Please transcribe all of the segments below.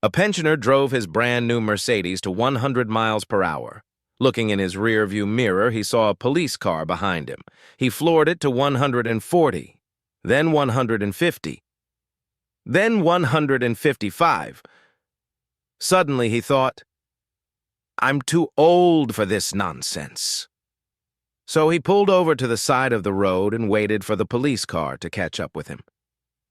A pensioner drove his brand-new Mercedes to 100 miles per hour. Looking in his rear-view mirror, he saw a police car behind him. He floored it to 140, then 150, then 155. Suddenly he thought, "I'm too old for this nonsense." So he pulled over to the side of the road and waited for the police car to catch up with him.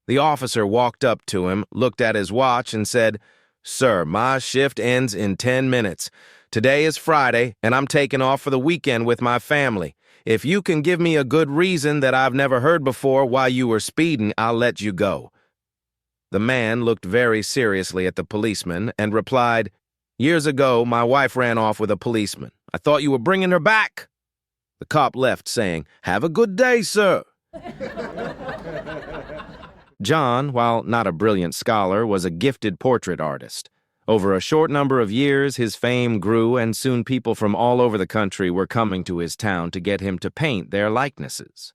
The officer walked up to him, looked at his watch, and said, "Sir, my shift ends in 10 minutes. Today is Friday, and I'm taking off for the weekend with my family. If you can give me a good reason that I've never heard before why you were speeding, I'll let you go." The man looked very seriously at the policeman and replied, "Years ago, my wife ran off with a policeman. I thought you were bringing her back." The cop left, saying, "Have a good day, sir." John, while not a brilliant scholar, was a gifted portrait artist. Over a short number of years, his fame grew, and soon people from all over the country were coming to his town to get him to paint their likenesses.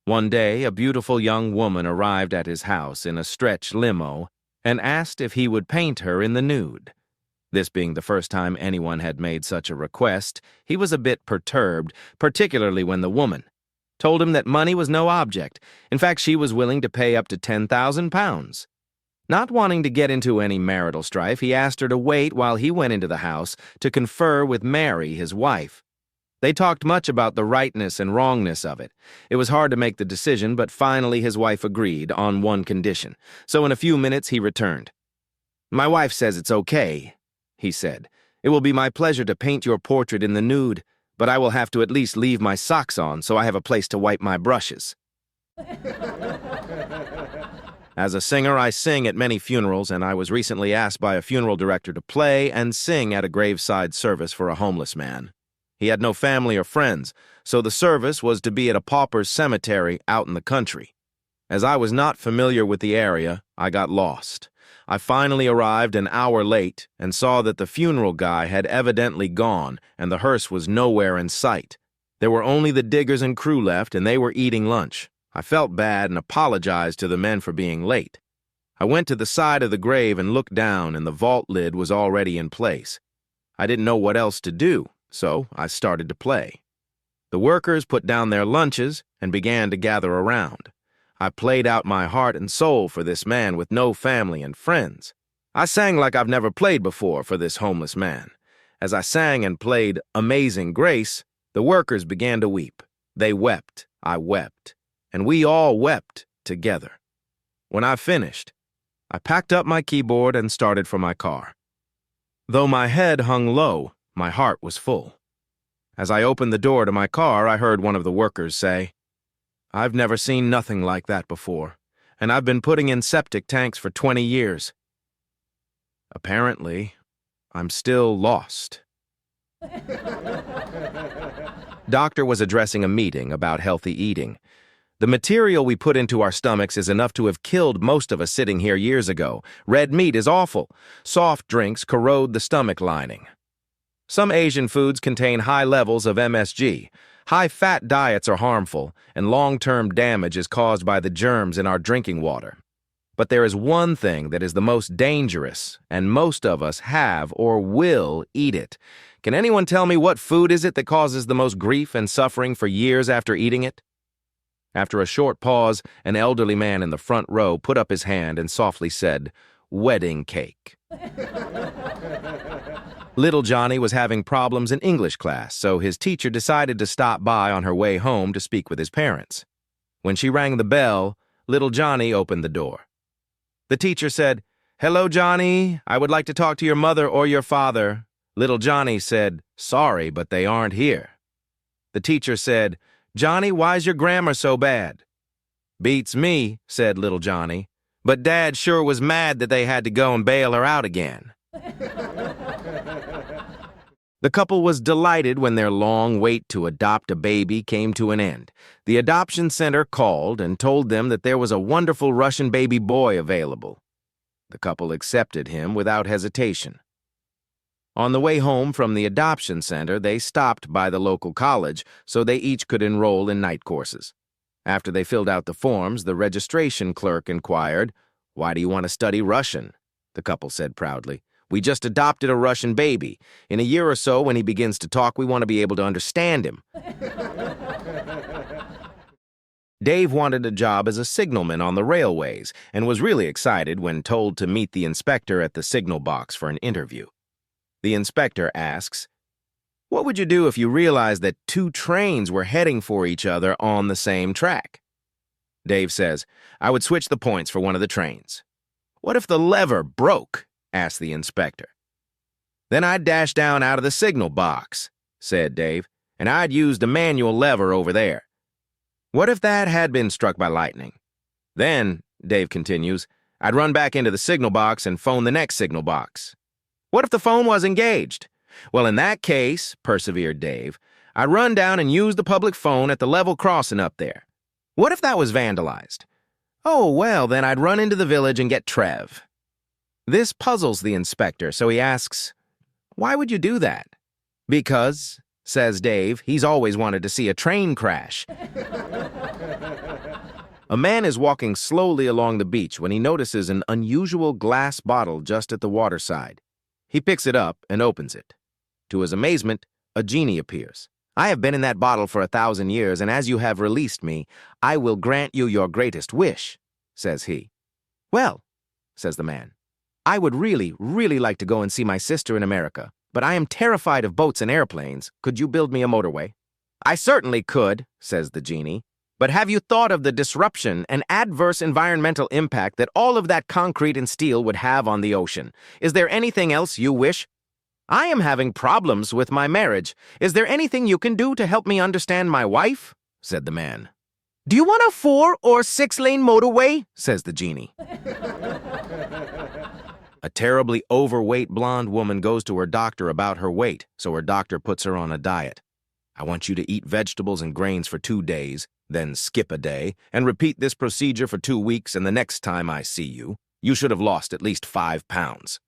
One day, a beautiful young woman arrived at his house in a stretch limo and asked if he would paint her in the nude. This being the first time anyone had made such a request, he was a bit perturbed, particularly when the woman told him that money was no object. In fact, she was willing to pay up to £10,000. Not wanting to get into any marital strife, he asked her to wait while he went into the house to confer with Mary, his wife. They talked much about the rightness and wrongness of it. It was hard to make the decision, but finally his wife agreed on one condition. So in a few minutes he returned. "My wife says it's okay," he said. "It will be my pleasure to paint your portrait in the nude, but I will have to at least leave my socks on so I have a place to wipe my brushes." As a singer, I sing at many funerals, and I was recently asked by a funeral director to play and sing at a graveside service for a homeless man. He had no family or friends, so the service was to be at a pauper's cemetery out in the country. As I was not familiar with the area, I got lost. I finally arrived an hour late and saw that the funeral guy had evidently gone and the hearse was nowhere in sight. There were only the diggers and crew left, and they were eating lunch. I felt bad and apologized to the men for being late. I went to the side of the grave and looked down, and the vault lid was already in place. I didn't know what else to do, so I started to play. The workers put down their lunches and began to gather around. I played out my heart and soul for this man with no family and friends. I sang like I've never played before for this homeless man. As I sang and played Amazing Grace, the workers began to weep. They wept, I wept, and we all wept together. When I finished, I packed up my keyboard and started for my car. Though my head hung low, my heart was full. As I opened the door to my car, I heard one of the workers say, "I've never seen nothing like that before, and I've been putting in septic tanks for 20 years. Apparently, I'm still lost." Doctor was addressing a meeting about healthy eating. "The material we put into our stomachs is enough to have killed most of us sitting here years ago. Red meat is awful. Soft drinks corrode the stomach lining. Some Asian foods contain high levels of MSG. High-fat diets are harmful, and long-term damage is caused by the germs in our drinking water. But there is one thing that is the most dangerous, and most of us have or will eat it. Can anyone tell me what food is it that causes the most grief and suffering for years after eating it?" After a short pause, an elderly man in the front row put up his hand and softly said, "Wedding cake." Little Johnny was having problems in English class, so his teacher decided to stop by on her way home to speak with his parents. When she rang the bell, little Johnny opened the door. The teacher said, "Hello, Johnny. I would like to talk to your mother or your father." Little Johnny said, "Sorry, but they aren't here." The teacher said, "Johnny, why's your grammar so bad?" "Beats me," said little Johnny, "but Dad sure was mad that they had to go and bail her out again." The couple was delighted when their long wait to adopt a baby came to an end. The adoption center called and told them that there was a wonderful Russian baby boy available. The couple accepted him without hesitation. On the way home from the adoption center, they stopped by the local college so they each could enroll in night courses. After they filled out the forms, the registration clerk inquired, "Why do you want to study Russian?" the couple said proudly. "We just adopted a Russian baby. In a year or so, when he begins to talk, we want to be able to understand him." Dave wanted a job as a signalman on the railways and was really excited when told to meet the inspector at the signal box for an interview. The inspector asks, "What would you do if you realized that two trains were heading for each other on the same track?" Dave says, "I would switch the points for one of the trains." "What if the lever broke?" asked the inspector. "Then I'd dash down out of the signal box," said Dave, "and I'd use the manual lever over there." "What if that had been struck by lightning?" "Then," Dave continues, "I'd run back into the signal box and phone the next signal box." "What if the phone was engaged?" "Well, in that case," persevered Dave, "I'd run down and use the public phone at the level crossing up there." "What if that was vandalized?" "Oh, well, then I'd run into the village and get Trev." This puzzles the inspector, so he asks, "Why would you do that?" "Because," says Dave, "he's always wanted to see a train crash." A man is walking slowly along the beach when he notices an unusual glass bottle just at the waterside. He picks it up and opens it. To his amazement, a genie appears. "I have been in that bottle for 1,000 years, and as you have released me, I will grant you your greatest wish," says he. "Well," says the man, "I would really, really like to go and see my sister in America, but I am terrified of boats and airplanes. Could you build me a motorway?" "I certainly could," says the genie. "But have you thought of the disruption and adverse environmental impact that all of that concrete and steel would have on the ocean? Is there anything else you wish?" "I am having problems with my marriage. Is there anything you can do to help me understand my wife?" said the man. "Do you want a 4- or 6-lane motorway?" says the genie. A terribly overweight blonde woman goes to her doctor about her weight, so her doctor puts her on a diet. "I want you to eat vegetables and grains for 2 days, then skip a day, and repeat this procedure for 2 weeks, and the next time I see you, you should have lost at least 5 pounds.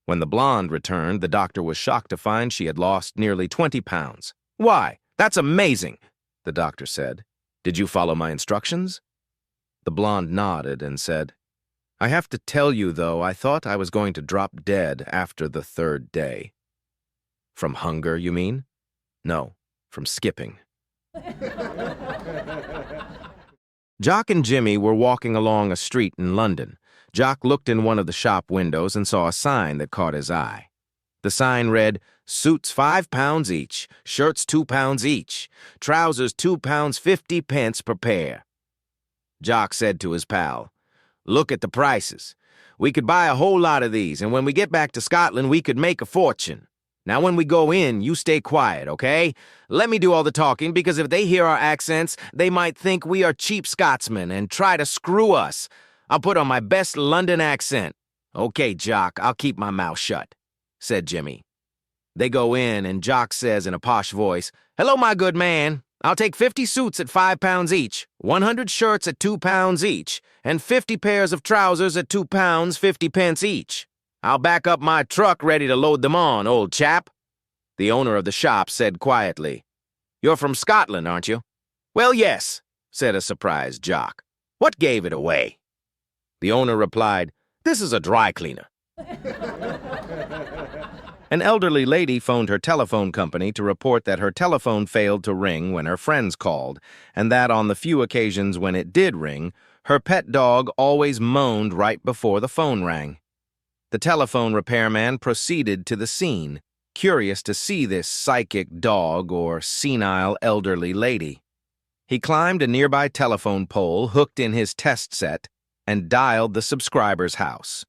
When the blonde returned, the doctor was shocked to find she had lost nearly 20 pounds. "Why, that's amazing," the doctor said. "Did you follow my instructions?" The blonde nodded and said, "I have to tell you, though, I thought I was going to drop dead after the 3rd day." "From hunger, you mean?" "No, from skipping." Jock and Jimmy were walking along a street in London. Jock looked in one of the shop windows and saw a sign that caught his eye. The sign read, "Suits 5 pounds each, shirts 2 pounds each, trousers 2 pounds 50 pence per pair." Jock said to his pal, "Look at the prices. We could buy a whole lot of these, and when we get back to Scotland, we could make a fortune. Now, when we go in, you stay quiet, okay? Let me do all the talking, because if they hear our accents, they might think we are cheap Scotsmen and try to screw us. I'll put on my best London accent." "Okay, Jock, I'll keep my mouth shut," said Jimmy. They go in, and Jock says in a posh voice, "Hello, my good man. I'll take 50 suits at 5 pounds each, 100 shirts at 2 pounds each, and 50 pairs of trousers at 2 pounds 50 pence each. I'll back up my truck ready to load them on, old chap." The owner of the shop said quietly, "You're from Scotland, aren't you?" "Well, yes," said a surprised Jock. "What gave it away?" The owner replied, "This is a dry cleaner." An elderly lady phoned her telephone company to report that her telephone failed to ring when her friends called, and that on the few occasions when it did ring, her pet dog always moaned right before the phone rang. The telephone repairman proceeded to the scene, curious to see this psychic dog or senile elderly lady. He climbed a nearby telephone pole, hooked in his test set, and dialed the subscriber's house.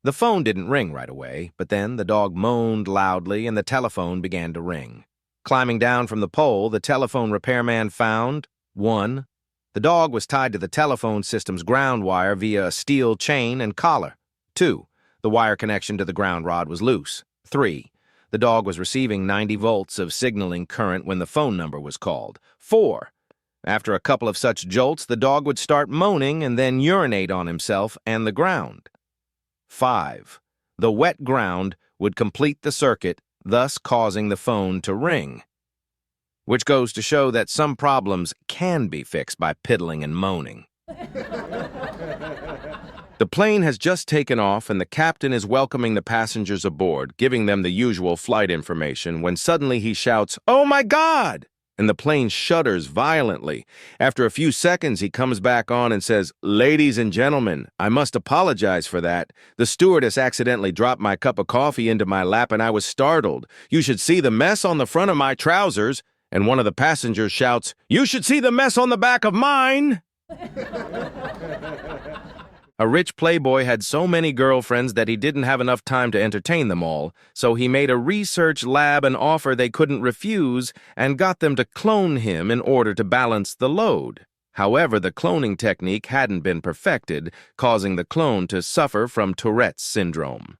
The phone didn't ring right away, but then the dog moaned loudly and the telephone began to ring. Climbing down from the pole, the telephone repairman found 1. The dog was tied to the telephone system's ground wire via a steel chain and collar. 2. The wire connection to the ground rod was loose. 3. The dog was receiving 90 volts of signaling current when the phone number was called. 4. After a couple of such jolts, the dog would start moaning and then urinate on himself and the ground. 5. The wet ground would complete the circuit, thus causing the phone to ring. Which goes to show that some problems can be fixed by piddling and moaning. The plane has just taken off and the captain is welcoming the passengers aboard, giving them the usual flight information, when suddenly he shouts, "Oh my God!" and the plane shudders violently. After a few seconds, he comes back on and says, "Ladies and gentlemen, I must apologize for that. The stewardess accidentally dropped my cup of coffee into my lap and I was startled. You should see the mess on the front of my trousers." And one of the passengers shouts, "You should see the mess on the back of mine." A rich playboy had so many girlfriends that he didn't have enough time to entertain them all, so he made a research lab an offer they couldn't refuse and got them to clone him in order to balance the load. However, the cloning technique hadn't been perfected, causing the clone to suffer from Tourette's syndrome.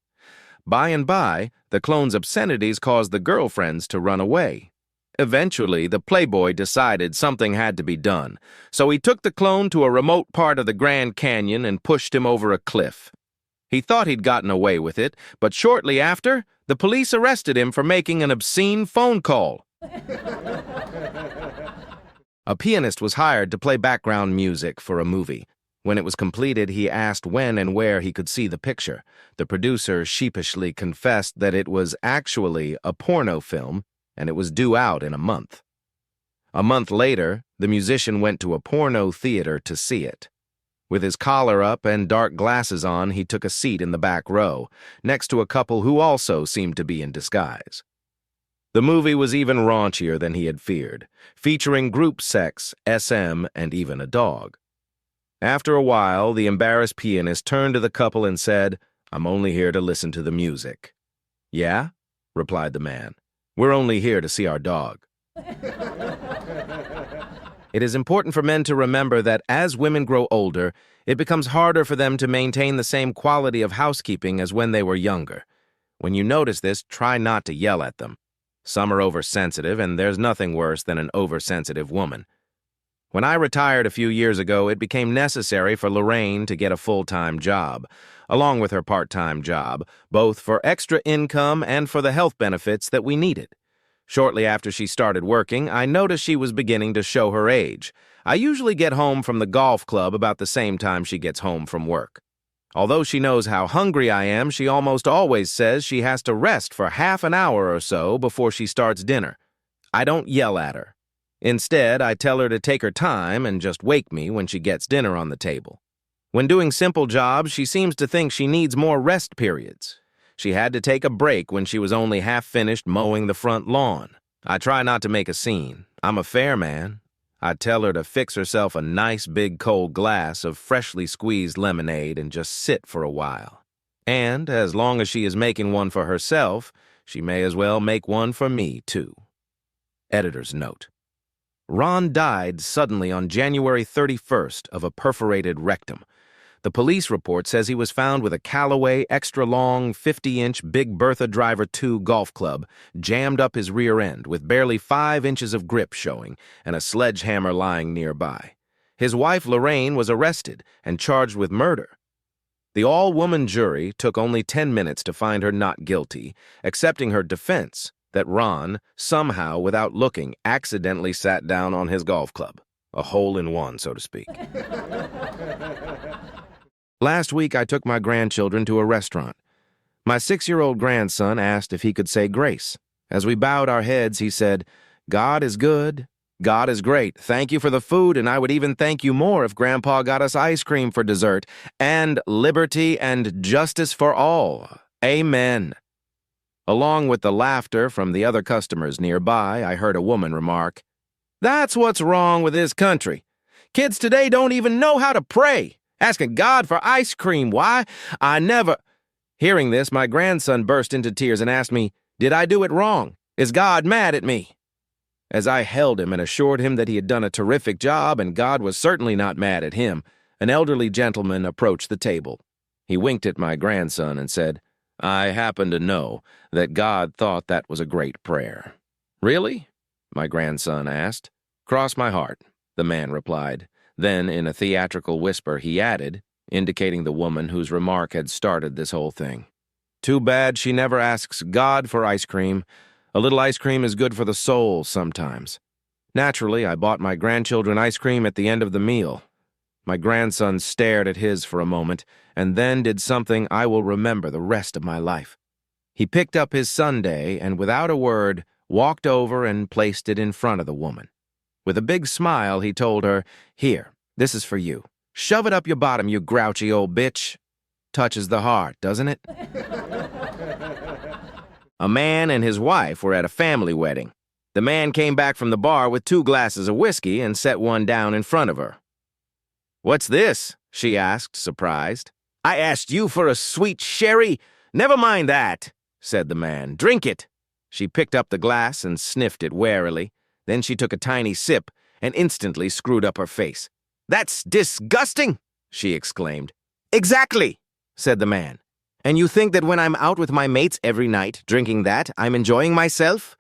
By and by, the clone's obscenities caused the girlfriends to run away. Eventually, the playboy decided something had to be done, so he took the clone to a remote part of the Grand Canyon and pushed him over a cliff. He thought he'd gotten away with it, but shortly after, the police arrested him for making an obscene phone call. A pianist was hired to play background music for a movie. When it was completed, he asked when and where he could see the picture. The producer sheepishly confessed that it was actually a porno film, and it was due out in a month. A month later, the musician went to a porno theater to see it. With his collar up and dark glasses on, he took a seat in the back row, next to a couple who also seemed to be in disguise. The movie was even raunchier than he had feared, featuring group sex, SM, and even a dog. After a while, the embarrassed pianist turned to the couple and said, "I'm only here to listen to the music." "Yeah?" replied the man. "We're only here to see our dog." It is important for men to remember that as women grow older, it becomes harder for them to maintain the same quality of housekeeping as when they were younger. When you notice this, try not to yell at them. Some are oversensitive, and there's nothing worse than an oversensitive woman. When I retired a few years ago, it became necessary for Lorraine to get a full-time job, along with her part-time job, both for extra income and for the health benefits that we needed. Shortly after she started working, I noticed she was beginning to show her age. I usually get home from the golf club about the same time she gets home from work. Although she knows how hungry I am, she almost always says she has to rest for half an hour or so before she starts dinner. I don't yell at her. Instead, I tell her to take her time and just wake me when she gets dinner on the table. When doing simple jobs, she seems to think she needs more rest periods. She had to take a break when she was only half finished mowing the front lawn. I try not to make a scene. I'm a fair man. I tell her to fix herself a nice big cold glass of freshly squeezed lemonade and just sit for a while. And as long as she is making one for herself, she may as well make one for me, too. Editor's note. Ron died suddenly on January 31st of a perforated rectum. The police report says he was found with a Callaway extra-long 50-inch Big Bertha Driver 2 golf club jammed up his rear end with barely 5 inches of grip showing and a sledgehammer lying nearby. His wife Lorraine was arrested and charged with murder. The all-woman jury took only 10 minutes to find her not guilty, accepting her defense that Ron, somehow without looking, accidentally sat down on his golf club. A hole-in-one, so to speak. Last week, I took my grandchildren to a restaurant. My 6-year-old grandson asked if he could say grace. As we bowed our heads, he said, "God is good. God is great. Thank you for the food, and I would even thank you more if Grandpa got us ice cream for dessert, and liberty and justice for all. Amen." Along with the laughter from the other customers nearby, I heard a woman remark, "That's what's wrong with this country. Kids today don't even know how to pray. Asking God for ice cream. Why? I never—" Hearing this, my grandson burst into tears and asked me, "Did I do it wrong? Is God mad at me?" As I held him and assured him that he had done a terrific job and God was certainly not mad at him, an elderly gentleman approached the table. He winked at my grandson and said, "I happen to know that God thought that was a great prayer." "Really?" my grandson asked. "Cross my heart," the man replied. Then, in a theatrical whisper, he added, indicating the woman whose remark had started this whole thing, "Too bad she never asks God for ice cream. A little ice cream is good for the soul sometimes." Naturally, I bought my grandchildren ice cream at the end of the meal. My grandson stared at his for a moment, and then did something I will remember the rest of my life. He picked up his sundae and, without a word, walked over and placed it in front of the woman. With a big smile, he told her, "Here, this is for you. Shove it up your bottom, you grouchy old bitch." Touches the heart, doesn't it? A man and his wife were at a family wedding. The man came back from the bar with 2 glasses of whiskey and set one down in front of her. "What's this?" she asked, surprised. "I asked you for a sweet sherry." "Never mind that," said the man. "Drink it." She picked up the glass and sniffed it warily. Then she took a tiny sip and instantly screwed up her face. "That's disgusting," she exclaimed. "Exactly," said the man. "And you think that when I'm out with my mates every night drinking that, I'm enjoying myself?"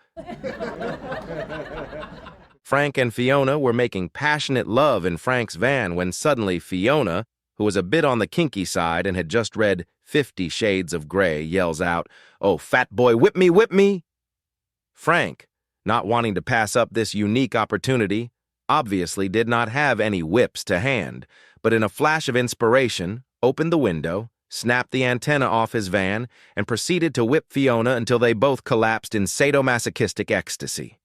Frank and Fiona were making passionate love in Frank's van when suddenly Fiona, who was a bit on the kinky side and had just read 50 Shades of Grey, yells out, "Oh, fat boy, whip me, whip me!" Frank, not wanting to pass up this unique opportunity, obviously did not have any whips to hand, but in a flash of inspiration, opened the window, snapped the antenna off his van, and proceeded to whip Fiona until they both collapsed in sadomasochistic ecstasy.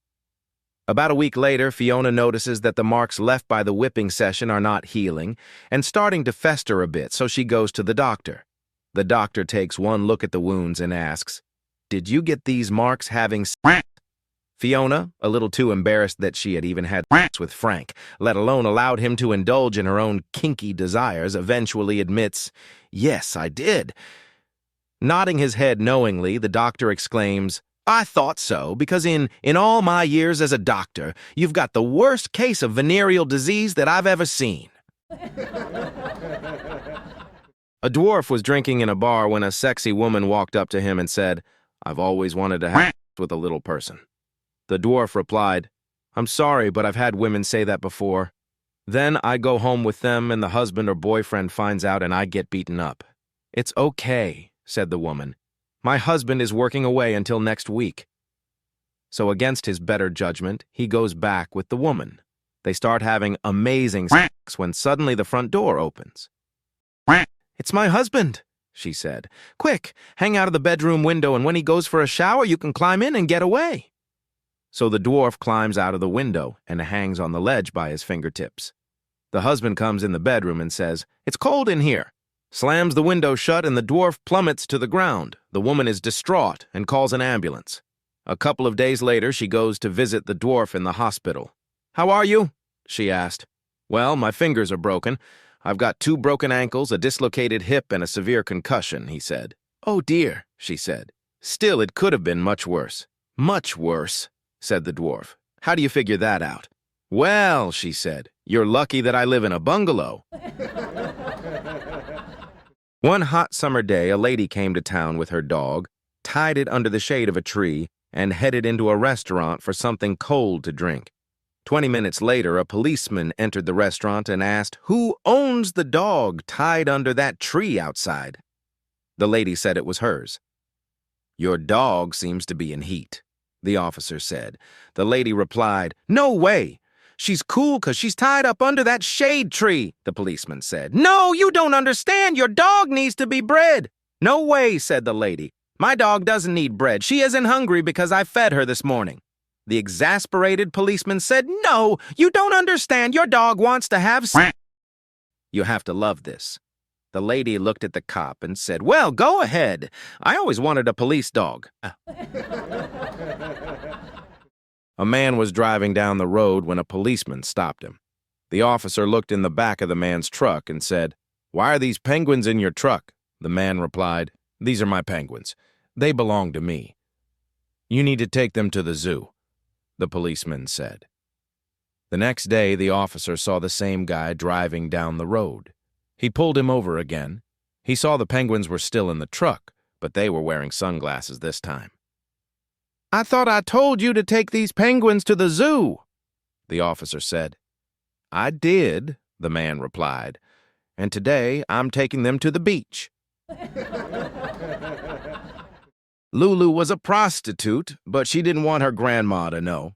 About a week later, Fiona notices that the marks left by the whipping session are not healing and starting to fester a bit, so she goes to the doctor. The doctor takes one look at the wounds and asks, "Did you get these marks having sex?" Fiona, a little too embarrassed that she had even had sex with Frank, let alone allowed him to indulge in her own kinky desires, eventually admits, "Yes, I did." Nodding his head knowingly, the doctor exclaims, "I thought so, because in all my years as a doctor, you've got the worst case of venereal disease that I've ever seen." A dwarf was drinking in a bar when a sexy woman walked up to him and said, "I've always wanted to have sex with a little person." The dwarf replied, "I'm sorry, but I've had women say that before. Then I go home with them and the husband or boyfriend finds out and I get beaten up." "It's okay," said the woman. "My husband is working away until next week." So against his better judgment, he goes back with the woman. They start having amazing sex when suddenly the front door opens. "It's my husband," she said. "Quick, hang out of the bedroom window, and when he goes for a shower, you can climb in and get away." So the dwarf climbs out of the window and hangs on the ledge by his fingertips. The husband comes in the bedroom and says, "It's cold in here," slams the window shut, and the dwarf plummets to the ground. The woman is distraught and calls an ambulance. A couple of days later, she goes to visit the dwarf in the hospital. "How are you?" she asked. "Well, my fingers are broken. I've got 2 broken ankles, a dislocated hip, and a severe concussion," he said. "Oh dear," she said. "Still, it could have been much worse." "Much worse," said the dwarf. "How do you figure that out?" "Well," she said, "you're lucky that I live in a bungalow." One hot summer day, a lady came to town with her dog, tied it under the shade of a tree, and headed into a restaurant for something cold to drink. 20 minutes later, a policeman entered the restaurant and asked, "Who owns the dog tied under that tree outside?" The lady said it was hers. "Your dog seems to be in heat," the officer said. The lady replied, "No way! She's cool 'cause she's tied up under that shade tree," the policeman said. "No, you don't understand. Your dog needs to be bred." "No way," said the lady. "My dog doesn't need bread. She isn't hungry because I fed her this morning." The exasperated policeman said, "No, you don't understand. Your dog wants to have sex." You have to love this. The lady looked at the cop and said, "Well, go ahead. I always wanted a police dog." A man was driving down the road when a policeman stopped him. The officer looked in the back of the man's truck and said, "Why are these penguins in your truck?" The man replied, "These are my penguins. They belong to me." "You need to take them to the zoo," the policeman said. The next day, the officer saw the same guy driving down the road. He pulled him over again. He saw the penguins were still in the truck, but they were wearing sunglasses this time. "I thought I told you to take these penguins to the zoo," the officer said. "I did," the man replied, "and today I'm taking them to the beach." Lulu was a prostitute, but she didn't want her grandma to know.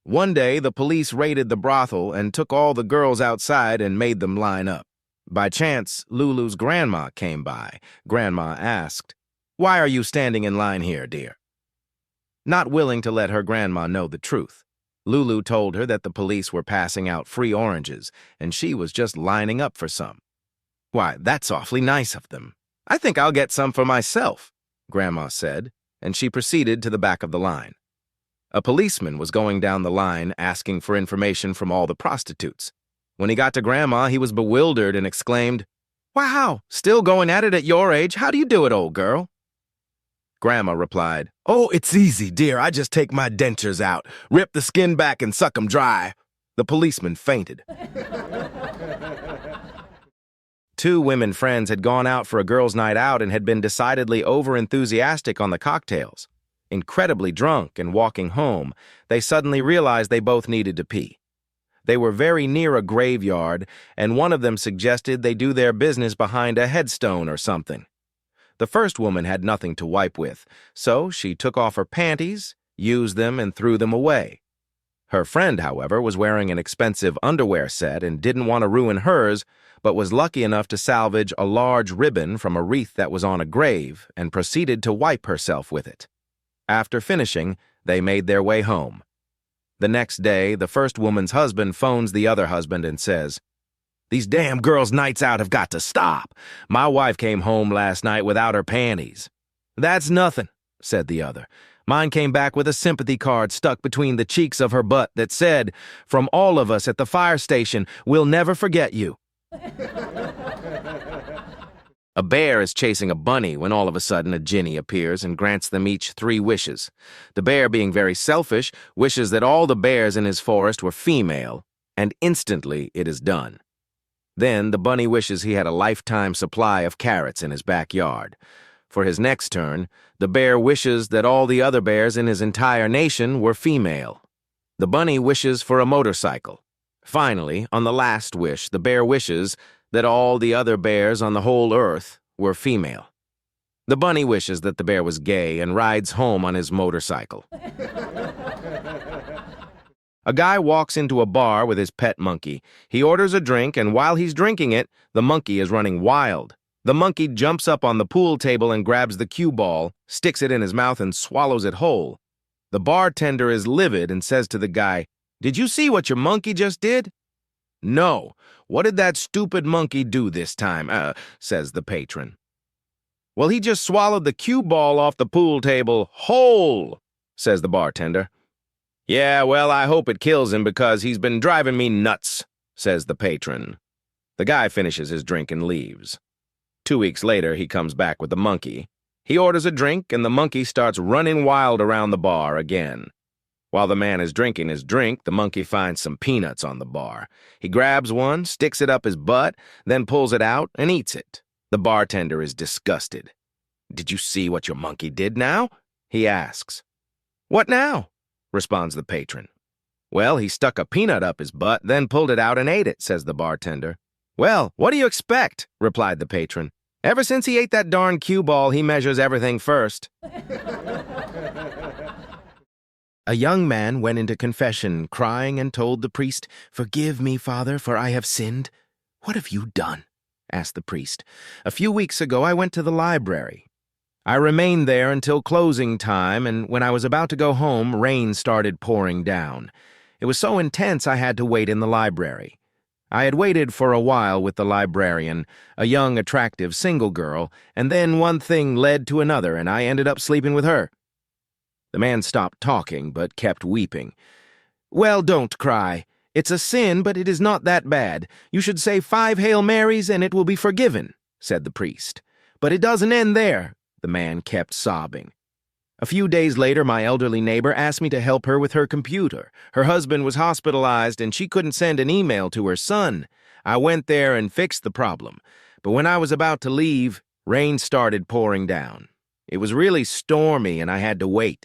One day, the police raided the brothel and took all the girls outside and made them line up. By chance, Lulu's grandma came by. Grandma asked, "Why are you standing in line here, dear?" Not willing to let her grandma know the truth, Lulu told her that the police were passing out free oranges, and she was just lining up for some. "Why, that's awfully nice of them. I think I'll get some for myself," Grandma said, and she proceeded to the back of the line. A policeman was going down the line asking for information from all the prostitutes. When he got to Grandma, he was bewildered and exclaimed, "Wow, still going at it at your age? How do you do it, old girl?" Grandma replied, "Oh, it's easy, dear. I just take my dentures out, rip the skin back, and suck 'em dry." The policeman fainted. Two women friends had gone out for a girls' night out and had been decidedly over-enthusiastic on the cocktails. Incredibly drunk and walking home, they suddenly realized they both needed to pee. They were very near a graveyard, and one of them suggested they do their business behind a headstone or something. The first woman had nothing to wipe with, so she took off her panties, used them, and threw them away. Her friend, however, was wearing an expensive underwear set and didn't want to ruin hers, but was lucky enough to salvage a large ribbon from a wreath that was on a grave and proceeded to wipe herself with it. After finishing, they made their way home. The next day, the first woman's husband phones the other husband and says, "These damn girls' nights out have got to stop. My wife came home last night without her panties." "That's nothing," said the other. "Mine came back with a sympathy card stuck between the cheeks of her butt that said, 'From all of us at the fire station, we'll never forget you.'" A bear is chasing a bunny when all of a sudden a genie appears and grants them each 3 wishes. The bear, being very selfish, wishes that all the bears in his forest were female, and instantly it is done. Then the bunny wishes he had a lifetime supply of carrots in his backyard. For his next turn, the bear wishes that all the other bears in his entire nation were female. The bunny wishes for a motorcycle. Finally, on the last wish, the bear wishes that all the other bears on the whole earth were female. The bunny wishes that the bear was gay and rides home on his motorcycle. A guy walks into a bar with his pet monkey. He orders a drink, and while he's drinking it, the monkey is running wild. The monkey jumps up on the pool table and grabs the cue ball, sticks it in his mouth, and swallows it whole. The bartender is livid and says to the guy, "Did you see what your monkey just did?" "No. What did that stupid monkey do this time?" Says the patron. "Well, he just swallowed the cue ball off the pool table whole," says the bartender. "Yeah, well, I hope it kills him because he's been driving me nuts," says the patron. The guy finishes his drink and leaves. 2 weeks later, he comes back with the monkey. He orders a drink, and the monkey starts running wild around the bar again. While the man is drinking his drink, the monkey finds some peanuts on the bar. He grabs one, sticks it up his butt, then pulls it out and eats it. The bartender is disgusted. "Did you see what your monkey did now?" he asks. "What now?" responds the patron. "Well, he stuck a peanut up his butt, then pulled it out and ate it," says the bartender. "Well, what do you expect?" replied the patron. "Ever since he ate that darn cue ball, he measures everything first." A young man went into confession, crying, and told the priest, "Forgive me, Father, for I have sinned." "What have you done?" asked the priest. "A few weeks ago I went to the library. I remained there until closing time, and when I was about to go home, rain started pouring down. It was so intense I had to wait in the library. I had waited for a while with the librarian, a young, attractive, single girl, and then one thing led to another, and I ended up sleeping with her." The man stopped talking, but kept weeping. "Well, don't cry. It's a sin, but it is not that bad. You should say 5 Hail Marys and it will be forgiven," said the priest. "But it doesn't end there." The man kept sobbing. A few days later, my elderly neighbor asked me to help her with her computer. Her husband was hospitalized and she couldn't send an email to her son. I went there and fixed the problem. But when I was about to leave, rain started pouring down. It was really stormy and I had to wait.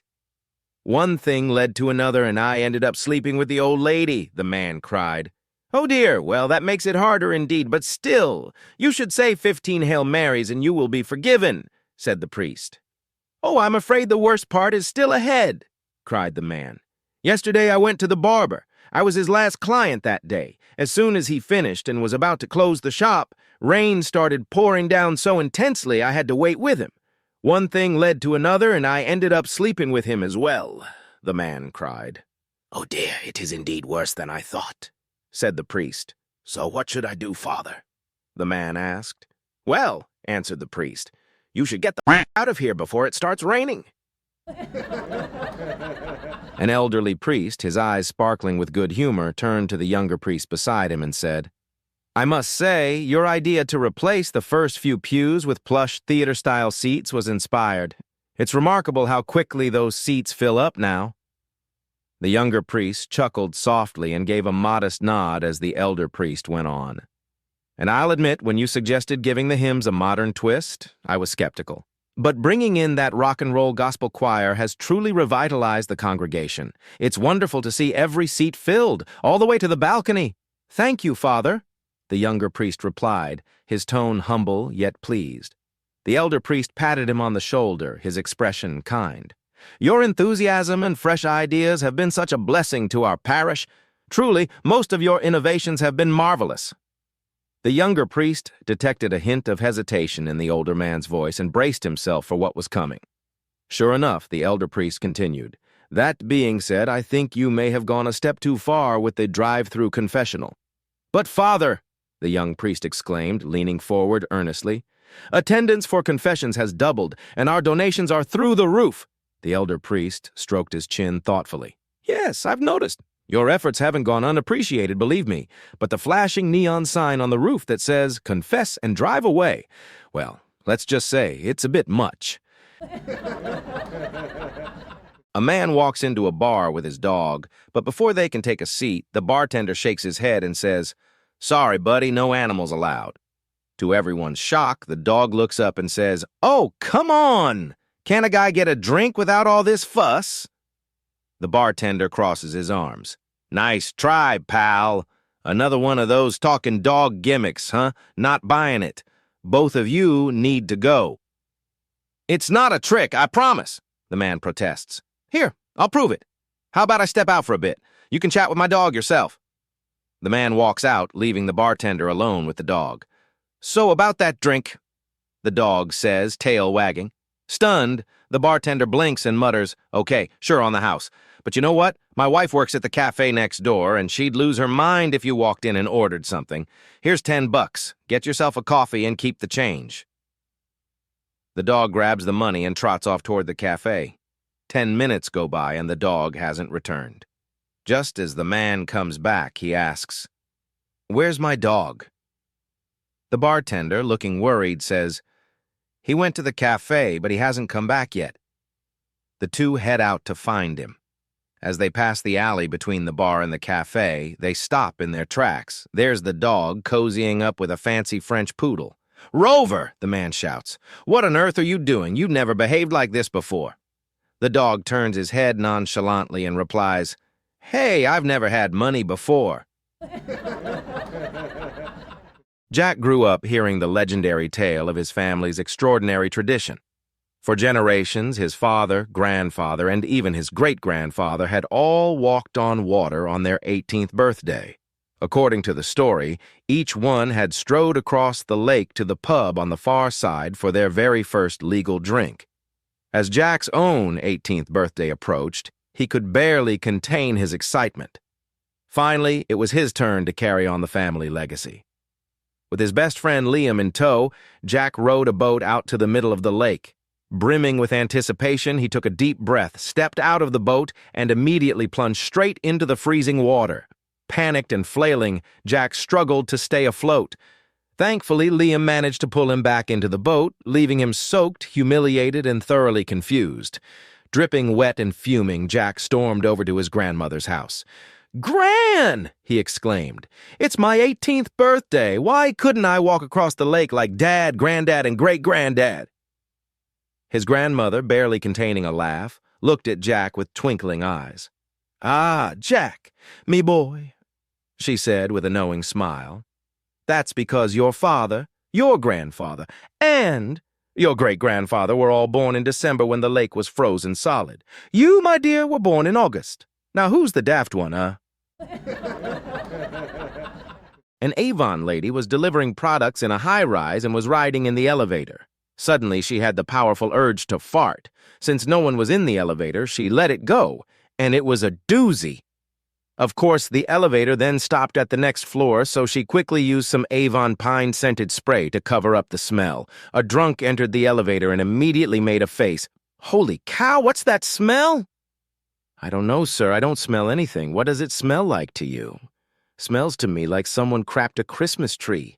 "One thing led to another and I ended up sleeping with the old lady," the man cried. "Oh dear, well that makes it harder indeed, but still, you should say 15 Hail Marys and you will be forgiven," said the priest. "Oh, I'm afraid the worst part is still ahead," cried the man. Yesterday I went to the barber. I was his last client that day. As soon as he finished and was about to close the shop, rain started pouring down so intensely I had to wait with him. One thing led to another, and I ended up sleeping with him as well, the man cried. Oh dear, it is indeed worse than I thought, said the priest. So what should I do, Father? The man asked. Well, answered the priest, you should get the out of here before it starts raining. An elderly priest, his eyes sparkling with good humor, turned to the younger priest beside him and said, I must say, your idea to replace the first few pews with plush theater-style seats was inspired. It's remarkable how quickly those seats fill up now. The younger priest chuckled softly and gave a modest nod as the elder priest went on. And I'll admit, when you suggested giving the hymns a modern twist, I was skeptical. But bringing in that rock and roll gospel choir has truly revitalized the congregation. It's wonderful to see every seat filled, all the way to the balcony. Thank you, Father, the younger priest replied, his tone humble yet pleased. The elder priest patted him on the shoulder, his expression kind. Your enthusiasm and fresh ideas have been such a blessing to our parish. Truly, most of your innovations have been marvelous. The younger priest detected a hint of hesitation in the older man's voice and braced himself for what was coming. Sure enough, the elder priest continued, That being said, I think you may have gone a step too far with the drive-through confessional. But, Father, the young priest exclaimed, leaning forward earnestly, attendance for confessions has doubled, and our donations are through the roof. The elder priest stroked his chin thoughtfully. Yes, I've noticed. Your efforts haven't gone unappreciated, believe me, but the flashing neon sign on the roof that says, confess and drive away, well, let's just say it's a bit much. A man walks into a bar with his dog, but before they can take a seat, the bartender shakes his head and says, Sorry, buddy, no animals allowed. To everyone's shock, the dog looks up and says, Oh, come on! Can't a guy get a drink without all this fuss? The bartender crosses his arms. Nice try, pal. Another one of those talking dog gimmicks, huh? Not buying it. Both of you need to go. It's not a trick, I promise, the man protests. Here, I'll prove it. How about I step out for a bit? You can chat with my dog yourself. The man walks out, leaving the bartender alone with the dog. So about that drink, the dog says, tail wagging. Stunned, the bartender blinks and mutters, Okay, sure, on the house. But you know what? My wife works at the cafe next door, and she'd lose her mind if you walked in and ordered something. Here's $10. Get yourself a coffee and keep the change. The dog grabs the money and trots off toward the cafe. 10 minutes go by and the dog hasn't returned. Just as the man comes back, he asks, Where's my dog? The bartender, looking worried, says, He went to the cafe, but he hasn't come back yet. The two head out to find him. As they pass the alley between the bar and the cafe, they stop in their tracks. There's the dog cozying up with a fancy French poodle. Rover, the man shouts. What on earth are you doing? You've never behaved like this before. The dog turns his head nonchalantly and replies, Hey, I've never had money before. Jack grew up hearing the legendary tale of his family's extraordinary tradition. For generations, his father, grandfather, and even his great-grandfather had all walked on water on their 18th birthday. According to the story, each one had strode across the lake to the pub on the far side for their very first legal drink. As Jack's own 18th birthday approached, he could barely contain his excitement. Finally, it was his turn to carry on the family legacy. With his best friend Liam in tow, Jack rowed a boat out to the middle of the lake. Brimming with anticipation, he took a deep breath, stepped out of the boat, and immediately plunged straight into the freezing water. Panicked and flailing, Jack struggled to stay afloat. Thankfully, Liam managed to pull him back into the boat, leaving him soaked, humiliated, and thoroughly confused. Dripping wet and fuming, Jack stormed over to his grandmother's house. "Gran!" he exclaimed. "It's my 18th birthday. Why couldn't I walk across the lake like Dad, Granddad, and Great-Granddad?" His grandmother, barely containing a laugh, looked at Jack with twinkling eyes. "Ah, Jack, me boy," she said with a knowing smile. "That's because your father, your grandfather, and your great-grandfather were all born in December when the lake was frozen solid. You, my dear, were born in August. Now who's the daft one, huh? An Avon lady was delivering products in a high-rise and was riding in the elevator. Suddenly, she had the powerful urge to fart. Since no one was in the elevator, she let it go, and it was a doozy. Of course, the elevator then stopped at the next floor, so she quickly used some Avon pine-scented spray to cover up the smell. A drunk entered the elevator and immediately made a face. "Holy cow, what's that smell?" "I don't know, sir. I don't smell anything. What does it smell like to you?" "Smells to me like someone crapped a Christmas tree."